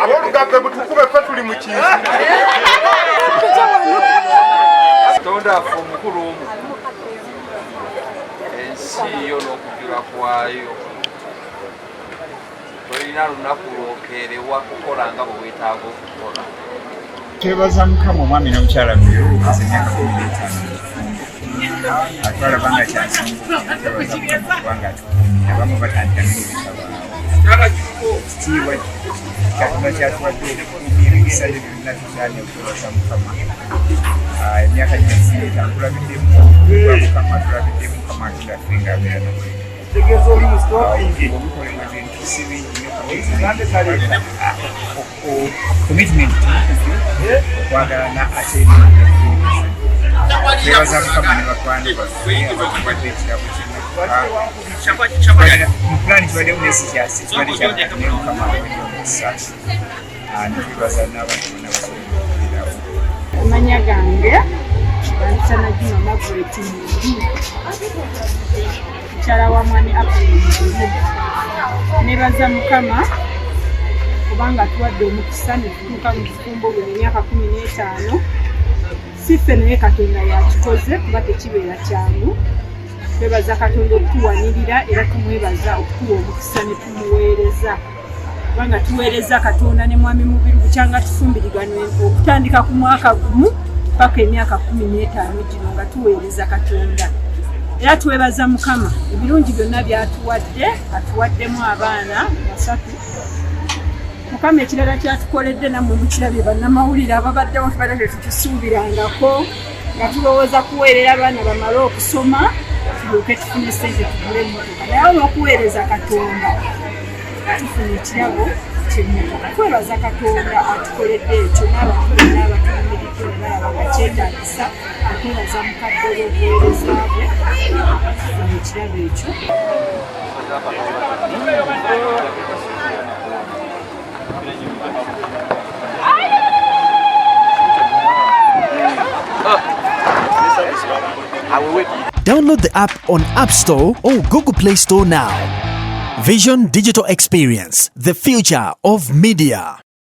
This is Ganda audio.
Abolugambe butukube ffe tuli mu kintu. Katonda affe omukulu omu ensi yo n'okujula kwayo tolina lunaku lwokeerewa kukola nga bwe weetaaga okukola. Twebaza Mukama omwami n'omukyala Mbiru okuza emyaka 15 atwala banga kyasinga twebaza Mukama kubanga atukuumye abamu batandika n'ebitabo kitiibwa Katonda kyatuwadde okukuumya ebigisa bye byonna tusaanye okwebaza Mukama. Emyaka gino esireeta ntulabiddemu Mukama tulabiddemu Mukama atudaffe ng'abeera nawe. Obukolebwa bintu si bingi commitment okwagalana ate twebaza Mukama ne bakwano baffe abatuwadde ekirabo mu pulaani tubaddemu n'esikyasi tubadde kyakune Mukama aweddde omukisa netwebaza n'abantu bonna basobola. Amanya gange bansana Juma Margaret mukyala wa mwami Abadiventi. Nebaza Mukama kubanga tuwadde omukisa ne tutuuka mu kifumbo buli myaka 15. Siffe naye Katonda yakikoze kuba tekibeera kyangu. Twebaza Katonda okutuwanirira era tumwebaza okutuwa omukisa ne tumuweereza. Kubanga tuweereza Katonda ne mwami Mubiru bukyanga tufumbiriganwe okutandika ku mwaka gumu paka emyaka 15 gino nga tuweereza Katonda. Era twebaza Mukama ebirungi byonna byatuwadde, atuwaddemu abaana 3. Mukama ekirala kyatukoledde nammwe mukirabye bannamawulire ababaddewo tubadde tetukisuubirangako nga tulowooza kuweerera abaana bamale okusoma tulyoke tufune ssente tugule emmotoka, naye olw'okuweereza Katonda tufuna ekirabo ky'emmotoka. Twebaza Katonda atukoledde ekyo n'abakulu n'abatumiridde ne balaba nga kyetaagisa. Twebaza mukadde w'obuweereza bwe tufuna ekirabo ekyo. Download the app on App Store or Google Play Store now. Vision Digital Experience, the future of media.